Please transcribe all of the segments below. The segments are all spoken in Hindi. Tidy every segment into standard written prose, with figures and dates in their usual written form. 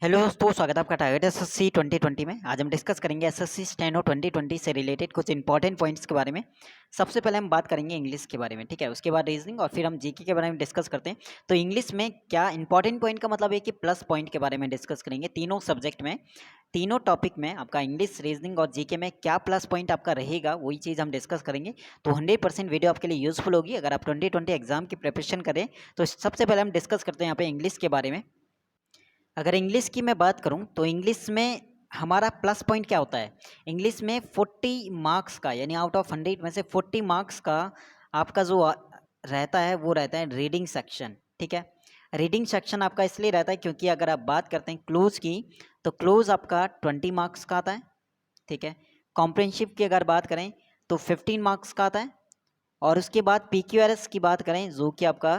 हेलो दोस्तों, स्वागत है आपका टारगेट एसएससी 2020 में। आज हम डिस्कस करेंगे एसएससी स्टेनो 2020 से रिलेटेड कुछ इंपॉर्टेंट पॉइंट्स के बारे में। सबसे पहले हम बात करेंगे इंग्लिश के बारे में, ठीक है। उसके बाद रीजनिंग और फिर हम जीके के बारे में डिस्कस करते हैं। तो इंग्लिश में क्या इंपॉर्टेंट पॉइंट का मतलब है कि प्लस पॉइंट के बारे में डिस्कस करेंगे। तीनों सब्जेक्ट में, तीनों टॉपिक में आपका इंग्लिश, रीजनिंग और जीके में क्या प्लस पॉइंट आपका रहेगा, वही चीज़ हम डिस्कस करेंगे। तो 100% वीडियो आपके लिए यूजफुल होगी अगर आप 2020 एग्जाम की प्रिपरेशन करें। तो सबसे पहले हम डिस्कस करते हैं यहाँ पे इंग्लिश के बारे में। अगर इंग्लिश की मैं बात करूं तो इंग्लिश में हमारा प्लस पॉइंट क्या होता है। इंग्लिश में 40 मार्क्स का, यानी आउट ऑफ 100 में से 40 मार्क्स का आपका जो रहता है वो रहता है रीडिंग सेक्शन, ठीक है। रीडिंग सेक्शन आपका इसलिए रहता है क्योंकि अगर आप बात करते हैं क्लोज की, तो क्लोज आपका 20 मार्क्स का आता है, ठीक है। कॉम्प्रिहेंसिव की अगर बात करें तो 15 मार्क्स का आता है। और उसके बाद पीक्यूआरएस की बात करें जो कि आपका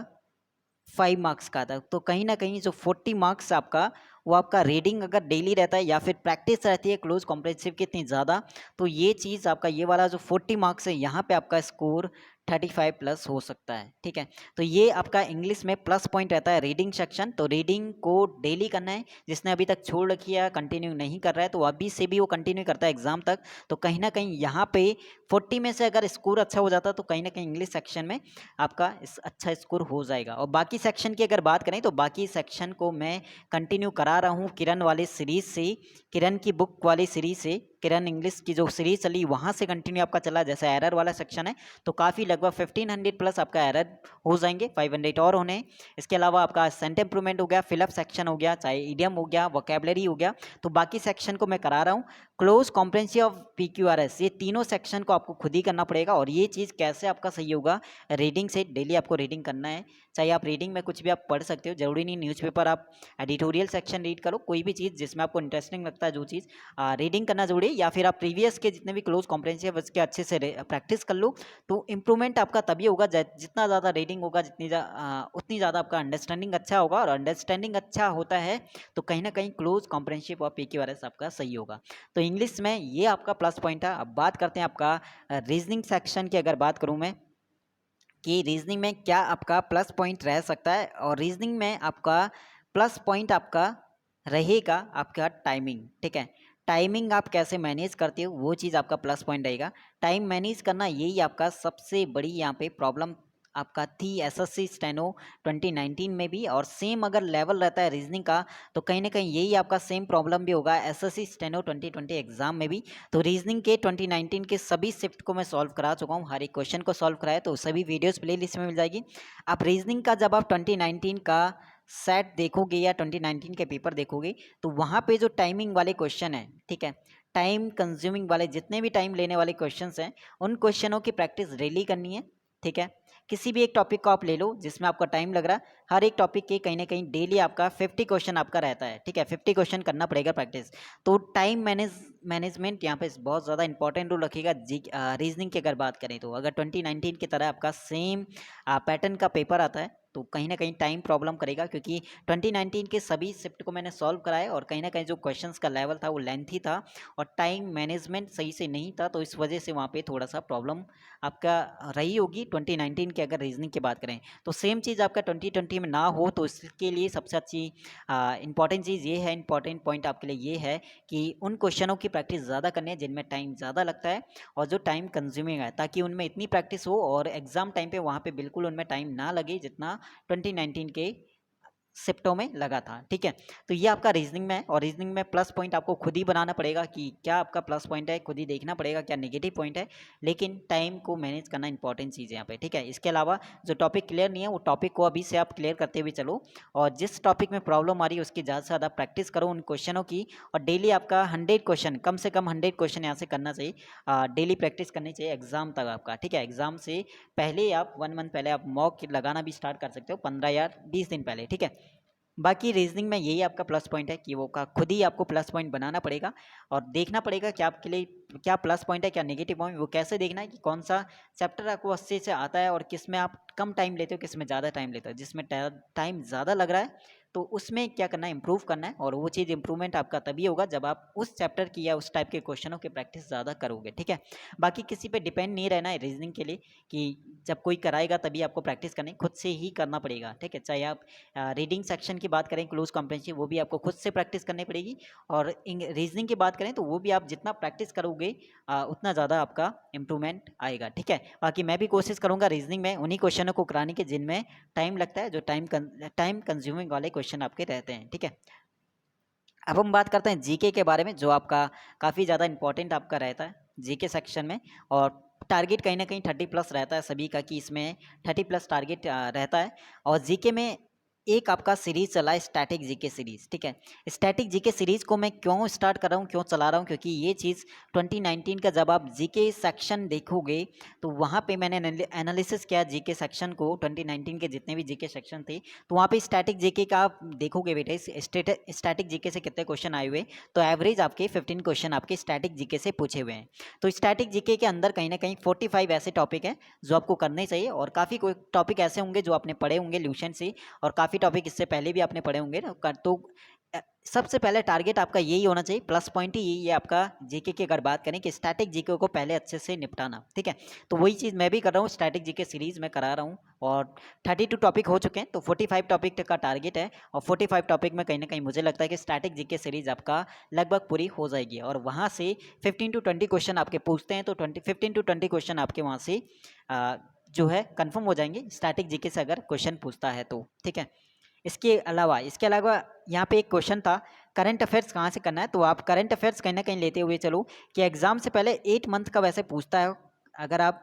5 मार्क्स का था। तो कहीं ना कहीं जो 40 मार्क्स आपका, वो आपका रीडिंग अगर डेली रहता है या फिर प्रैक्टिस रहती है क्लोज कॉम्प्रिहेंसिव की इतनी ज़्यादा, तो ये चीज़ आपका, ये वाला जो 40 मार्क्स है यहाँ पे आपका स्कोर 35 प्लस हो सकता है, ठीक है। तो ये आपका इंग्लिश में प्लस पॉइंट रहता है रीडिंग सेक्शन। तो रीडिंग को डेली करना है। जिसने अभी तक छोड़ रखी है, कंटिन्यू नहीं कर रहा है, तो अभी से भी वो कंटिन्यू करता है एग्जाम तक। तो कहीं ना कहीं यहाँ पे 40 में से अगर स्कोर अच्छा हो जाता तो कहीं ना कहीं इंग्लिश सेक्शन में आपका अच्छा स्कोर हो जाएगा। और बाकी सेक्शन की अगर बात करें तो बाकी सेक्शन को मैं कंटिन्यू करा रहा हूँ किरण वाले सीरीज से, किरण की बुक वाली सीरीज से। किरण इंग्लिश की जो सीरीज चली वहाँ से कंटिन्यू आपका चला। जैसे एरर वाला सेक्शन है तो काफ़ी लगभग 1500 प्लस आपका एरर हो जाएंगे, 500 और होने। इसके अलावा आपका सेंट इम्प्रूवमेंट हो गया, फिलअप सेक्शन हो गया, चाहे इडियम हो गया, वोकेबलरी हो गया। तो बाकी सेक्शन को मैं करा रहा हूँ। क्लोज कॉम्प्रिहेंसिव और पीक्यूआरएस, ये तीनों सेक्शन को आपको खुद ही करना पड़ेगा। और ये चीज़ कैसे आपका सही होगा, रीडिंग से। डेली आपको रीडिंग करना है। चाहे आप रीडिंग में कुछ भी आप पढ़ सकते हो, जरूरी नहीं न्यूज़पेपर, आप एडिटोरियल सेक्शन रीड करो, कोई भी चीज़ जिसमें आपको इंटरेस्टिंग लगता है, जो चीज़ रीडिंग करना जरूरी है। या फिर आप प्रीवियस के जितने भी क्लोज कॉम्प्रिहेंसिव उसके अच्छे से प्रैक्टिस कर लो। तो इंप्रूवमेंट आपका तभी होगा जितना ज़्यादा रीडिंग होगा, उतनी ज़्यादा आपका अंडरस्टैंडिंग अच्छा होगा। और अंडरस्टैंडिंग अच्छा होता है तो कहीं ना कहीं क्लोज कॉम्प्रिहेंसिव और पीक्यूआरएस आपका सही होगा। तो इंग्लिश में ये आपका प्लस पॉइंट है। अब बात करते हैं आपका रीजनिंग सेक्शन की। अगर बात करूं मैं कि रीजनिंग में क्या आपका प्लस पॉइंट रह सकता है, और रीजनिंग में आपका प्लस पॉइंट आपका रहेगा आपका टाइमिंग, ठीक है। टाइमिंग आप कैसे मैनेज करते हो, वो चीज़ आपका प्लस पॉइंट रहेगा। टाइम मैनेज करना यही आपका सबसे बड़ी यहाँ पे प्रॉब्लम आपका थी एसएससी स्टेनो 2019 में भी। और सेम अगर लेवल रहता है रीजनिंग का, तो कहीं ना कहीं यही आपका सेम प्रॉब्लम भी होगा एसएससी स्टेनो 2020 एग्जाम में भी। तो रीजनिंग के 2019 के सभी शिफ्ट को मैं सॉल्व करा चुका हूँ, हर एक क्वेश्चन को सॉल्व कराया। तो सभी वीडियोस प्लेलिस्ट में मिल जाएगी। आप रीजनिंग का जब आप 2019 का सेट देखोगे या 2019 के पेपर देखोगे, तो वहाँ पे जो टाइमिंग वाले क्वेश्चन है, ठीक है, टाइम कंज्यूमिंग वाले जितने भी टाइम लेने वाले क्वेश्चंस हैं, उन क्वेश्चनों की प्रैक्टिस डेली करनी है, ठीक है। किसी भी एक टॉपिक को आप ले लो जिसमें आपका टाइम लग रहा है, हर एक टॉपिक के कहीं ना कहीं डेली आपका 50 क्वेश्चन आपका रहता है, ठीक है। 50 क्वेश्चन करना पड़ेगा प्रैक्टिस। तो टाइम मैनेजमेंट यहाँ पे बहुत ज़्यादा इंपॉर्टेंट रोल रखेगा। रीजनिंग की अगर बात करें तो अगर 2019 की तरह आपका सेम पैटर्न का पेपर आता है, तो कहीं ना कहीं टाइम प्रॉब्लम करेगा। क्योंकि 2019 के सभी शिफ्ट को मैंने सॉल्व कराया और कहीं ना कहीं जो क्वेश्चंस का लेवल था वो लेंथी था और टाइम मैनेजमेंट सही से नहीं था। तो इस वजह से वहाँ पे थोड़ा सा प्रॉब्लम आपका रही होगी 2019 की अगर रीजनिंग की बात करें। तो सेम चीज़ आपका 2020 में ना हो, तो इसके लिए सबसे अच्छी इंपॉर्टेंट चीज़ ये है, इंपॉर्टेंट पॉइंट आपके लिए ये है कि उन क्वेश्चनों की प्रैक्टिस ज़्यादा करनी है जिनमें टाइम ज़्यादा लगता है और जो टाइम कंज्यूमिंग है, ताकि उनमें इतनी प्रैक्टिस हो और एग्जाम टाइम पे वहाँ पे बिल्कुल उनमें टाइम ना लगे जितना 2019 के शिफ्टों में लगा था, ठीक है। तो ये आपका रीजनिंग में है। और रीजनिंग में प्लस पॉइंट आपको खुद ही बनाना पड़ेगा कि क्या आपका प्लस पॉइंट है, खुद ही देखना पड़ेगा क्या नेगेटिव पॉइंट है। लेकिन टाइम को मैनेज करना इंपॉर्टेंट चीज़ है यहाँ पे, ठीक है। इसके अलावा जो टॉपिक क्लियर नहीं है, वो टॉपिक को अभी से आप क्लियर करते हुए चलो। और जिस टॉपिक में प्रॉब्लम आ रही है उसकी ज़्यादा से ज़्यादा प्रैक्टिस करो उन क्वेश्चनों की। और डेली आपका 100 क्वेश्चन, कम से कम 100 क्वेश्चन यहाँ से करना चाहिए, डेली प्रैक्टिस करनी चाहिए एग्जाम तक आपका, ठीक है। एग्जाम से पहले आप 1 मंथ पहले आप मॉक लगाना भी स्टार्ट कर सकते हो, 15 या 20 दिन पहले, ठीक है। बाकी रीजनिंग में यही आपका प्लस पॉइंट है कि वो का खुद ही आपको प्लस पॉइंट बनाना पड़ेगा और देखना पड़ेगा कि आपके लिए क्या प्लस पॉइंट है क्या नेगेटिव पॉइंट, वो कैसे देखना है कि कौन सा चैप्टर आपको अच्छे से आता है और किस में आप कम टाइम लेते हो, किस में ज़्यादा टाइम लेते हो। जिसमें टाइम ज़्यादा लग रहा है तो उसमें क्या करना है, इम्प्रूव करना है। और वो चीज़ इंप्रूवमेंट आपका तभी होगा जब आप उस चैप्टर की या उस टाइप के क्वेश्चनों की प्रैक्टिस ज़्यादा करोगे, ठीक है। बाकी किसी पे डिपेंड नहीं रहना है रीजनिंग के लिए कि जब कोई कराएगा तभी आपको प्रैक्टिस करनी, खुद से ही करना पड़ेगा, ठीक है। चाहे आप रीडिंग सेक्शन की बात करें, क्लोज कॉम्प्रिहेंशन, वो भी आपको खुद से प्रैक्टिस करनी पड़ेगी। और रीजनिंग की बात करें तो वो भी आप जितना प्रैक्टिस करोगे उतना ज़्यादा आपका इंप्रूवमेंट आएगा, ठीक है। बाकी मैं भी कोशिश करूँगा रीजनिंग में उन्हीं क्वेश्चनों को कराने के जिनमें टाइम लगता है, जो टाइम कंज्यूमिंग वाले क्वेश्चन आपके रहते हैं, ठीक है। अब हम बात करते हैं जीके के बारे में, जो आपका काफ़ी ज़्यादा इंपॉर्टेंट आपका रहता है जीके सेक्शन में। और टारगेट कहीं ना कहीं 30 प्लस रहता है सभी का, कि इसमें 30 प्लस टारगेट रहता है। और जीके में एक आपका सीरीज चला है, स्टैटिक जीके सीरीज, ठीक है। स्टैटिक जीके सीरीज को मैं क्यों स्टार्ट कर रहा हूँ, क्यों चला रहा हूँ, क्योंकि ये चीज़ 2019 का जब आप जीके सेक्शन देखोगे तो वहाँ पे मैंने एनालिसिस किया जीके सेक्शन को, 2019 के जितने भी जीके सेक्शन थे। तो वहाँ पे स्टैटिक जीके का आप देखोगे बेटे, स्टैटिक जीके से कितने क्वेश्चन आए हुए, तो एवरेज आपके 15 क्वेश्चन आपके स्टैटिक जीके से पूछे हुए हैं। तो स्टैटिक जीके के अंदर कहीं ना कहीं 45 ऐसे टॉपिक हैं जो आपको करने चाहिए। और काफ़ी कोई टॉपिक ऐसे होंगे जो आपने पढ़े होंगे ल्यूशन से, और काफ़ी टॉपिक इससे पहले भी आपने पढ़े होंगे ना। तो सबसे पहले टारगेट आपका यही होना चाहिए, प्लस पॉइंट ही यही है आपका जीके की अगर बात करें कि स्टैटिक जीके को पहले अच्छे से निपटाना, ठीक है। तो वही चीज़ मैं भी कर रहा हूँ, स्टैटिक जीके सीरीज में करा रहा हूँ। और 32 टॉपिक हो चुके हैं, तो 45 टॉपिक का टारगेट है। और 45 टॉपिक में कहीं ना कहीं मुझे लगता है कि स्टैटिक जीके सीरीज आपका लगभग पूरी हो जाएगी। और वहाँ से 15 टू 20 क्वेश्चन आपके पूछते हैं, तो 15 टू 20 क्वेश्चन आपके वहाँ से जो है कन्फर्म हो जाएंगे स्टैटिक जीके से अगर क्वेश्चन पूछता है तो, ठीक है। इसके अलावा यहाँ पे एक क्वेश्चन था, करंट अफेयर्स कहाँ से करना है। तो आप करंट अफेयर्स कहीं ना कहीं लेते हुए चलो कि एग्जाम से पहले 8 मंथ का वैसे पूछता है। अगर आप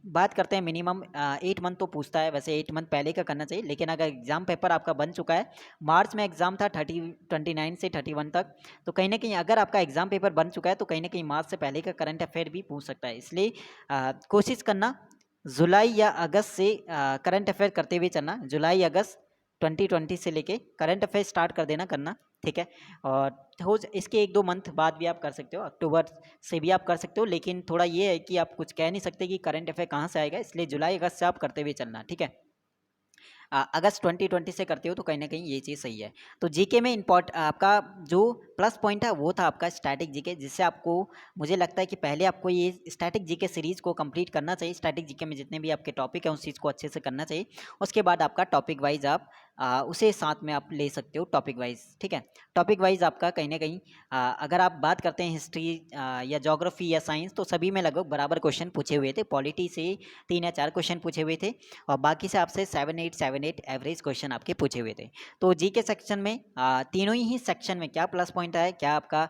बात करते हैं मिनिमम 8 मंथ तो पूछता है, वैसे 8 मंथ पहले का करना चाहिए। लेकिन अगर एग्जाम पेपर आपका बन चुका है, मार्च में एग्जाम था 29 से 31 तक, तो कहीं ना कहीं अगर आपका एग्जाम पेपर बन चुका है तो कहीं ना कहीं मार्च से पहले का करंट अफेयर भी पूछ सकता है। इसलिए कोशिश करना जुलाई या अगस्त से करंट अफेयर करते हुए चलना। जुलाई अगस्त 2020 से लेके करंट अफेयर स्टार्ट कर देना करना, ठीक है। और इसके 1-2 मंथ बाद भी आप कर सकते हो, अक्टूबर से भी आप कर सकते हो। लेकिन थोड़ा ये है कि आप कुछ कह नहीं सकते कि करंट अफेयर कहाँ से आएगा, इसलिए जुलाई अगस्त से आप करते हुए चलना, ठीक है। अगस्त 2020 से करते हो तो कहीं ना कहीं ये चीज़ सही है। तो जीके में आपका जो प्लस पॉइंट है वो था आपका स्टैटिक जीके, जिससे आपको मुझे लगता है कि पहले आपको ये स्टैटिक जीके सीरीज को कंप्लीट करना चाहिए। स्टैटिक जीके में जितने भी आपके टॉपिक हैं उस चीज़ को अच्छे से करना चाहिए। उसके बाद आपका टॉपिक वाइज आप उसे साथ में आप ले सकते हो टॉपिक वाइज, ठीक है। टॉपिक वाइज आपका कहीं ना कहीं अगर आप बात करते हैं हिस्ट्री या जोग्राफी या साइंस, तो सभी में लगभग बराबर क्वेश्चन पूछे हुए थे। पॉलिटी से 3 या 4 क्वेश्चन पूछे हुए थे, और बाकी से आपसे 7-8 एवरेज क्वेश्चन आपके पूछे हुए थे। तो जी के सेक्शन में तीनों ही सेक्शन में क्या प्लस पॉइंट है, क्या आपका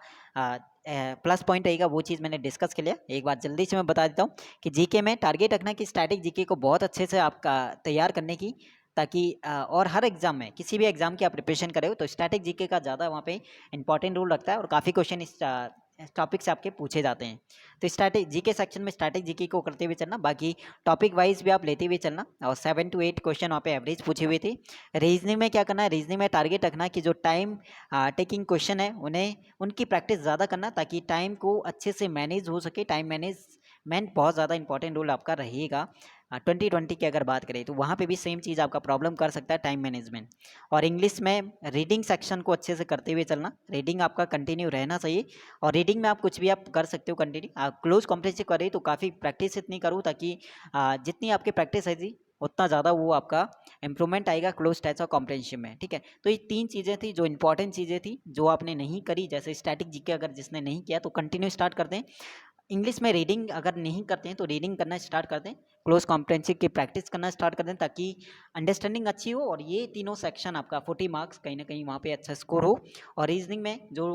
प्लस पॉइंट रहेगा, वो चीज़ मैंने डिस्कस कर लिया। एक बार जल्दी से मैं बता देता हूँ कि जीके में टारगेट रखना कि स्टैटिक जीके को बहुत अच्छे से आपका तैयार करने की, ताकि और हर एग्जाम में किसी भी एग्जाम की आप प्रिपरेशन करे हो तो स्टैटिक जीके का ज़्यादा वहाँ पे इंपॉर्टेंट रोल रखता है। और काफ़ी क्वेश्चन इस टॉपिक से आपके पूछे जाते हैं। तो स्टैटिक जीके सेक्शन में स्टैटिक जीके को करते हुए चलना, बाकी टॉपिक वाइज भी आप लेते हुए चलना। और 7-8 क्वेश्चन वहाँ पे एवरेज पूछे हुए थे। रीजनिंग में क्या करना है, रीजनिंग में टारगेट रखना कि जो टाइम टेकिंग क्वेश्चन है उन्हें उनकी प्रैक्टिस ज़्यादा करना, ताकि टाइम को अच्छे से मैनेज हो सके। टाइम मैनेजमेंट बहुत ज़्यादा इंपॉर्टेंट रोल आपका रहेगा। 2020 की अगर बात करें तो वहाँ पे भी सेम चीज़ आपका प्रॉब्लम कर सकता है, टाइम मैनेजमेंट। और इंग्लिश में रीडिंग सेक्शन को अच्छे से करते हुए चलना, रीडिंग आपका कंटिन्यू रहना चाहिए। और रीडिंग में आप कुछ भी आप कर सकते हो कंटिन्यू। आप क्लोज कॉम्प्रिहेंसिव करें तो काफ़ी प्रैक्टिस इतनी करूँ ताकि जितनी आपकी प्रैक्टिस है जी उतना ज़्यादा वो आपका इंप्रूवमेंट आएगा क्लोज टेस्ट और कॉम्प्रिहेंशन में, ठीक है। तो ये 3 चीज़ें थी जो इंपॉर्टेंट चीज़ें थी, जो आपने नहीं करी। जैसे स्टैटिक जीके अगर जिसने नहीं किया तो कंटिन्यू स्टार्ट कर दें। इंग्लिश में रीडिंग अगर नहीं करते हैं तो रीडिंग करना स्टार्ट कर दें, क्लोज कॉम्प्रिहेंसिव की प्रैक्टिस करना स्टार्ट कर दें, ताकि अंडरस्टैंडिंग अच्छी हो। और ये तीनों सेक्शन आपका 40 मार्क्स कहीं ना कहीं वहाँ पे अच्छा स्कोर हो। और रीजनिंग में जो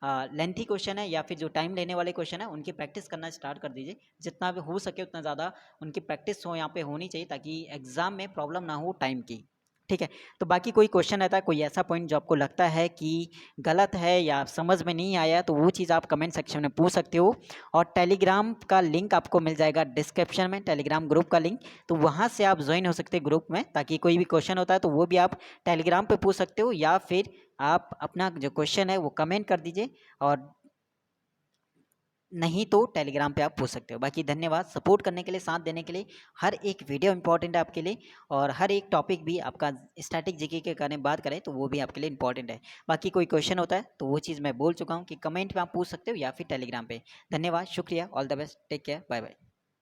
लेंथी क्वेश्चन है या फिर जो टाइम लेने वाले क्वेश्चन है उनकी प्रैक्टिस करना स्टार्ट कर दीजिए। जितना भी हो सके उतना ज़्यादा उनकी प्रैक्टिस हो यहाँ पे होनी चाहिए, ताकि एग्ज़ाम में प्रॉब्लम ना हो टाइम की, ठीक है। तो बाकी कोई क्वेश्चन रहता है, कोई ऐसा पॉइंट जो आपको लगता है कि गलत है या समझ में नहीं आया, तो वो चीज़ आप कमेंट सेक्शन में पूछ सकते हो। और टेलीग्राम का लिंक आपको मिल जाएगा डिस्क्रिप्शन में, टेलीग्राम ग्रुप का लिंक। तो वहाँ से आप ज्वाइन हो सकते हैं ग्रुप में, ताकि कोई भी क्वेश्चन होता है तो वो भी आप टेलीग्राम पे पूछ सकते हो, या फिर आप अपना जो क्वेश्चन है वो कमेंट कर दीजिए। और नहीं तो टेलीग्राम पे आप पूछ सकते हो। बाकी धन्यवाद सपोर्ट करने के लिए, साथ देने के लिए। हर एक वीडियो इंपॉर्टेंट है आपके लिए और हर एक टॉपिक भी आपका स्टैटिक जीके के बारे में बात करें तो वो भी आपके लिए इंपॉर्टेंट है। बाकी कोई क्वेश्चन होता है तो वो चीज़ मैं बोल चुका हूँ कि कमेंट में आप पूछ सकते हो या फिर टेलीग्राम पे। धन्यवाद, शुक्रिया, all the best, take care, bye bye.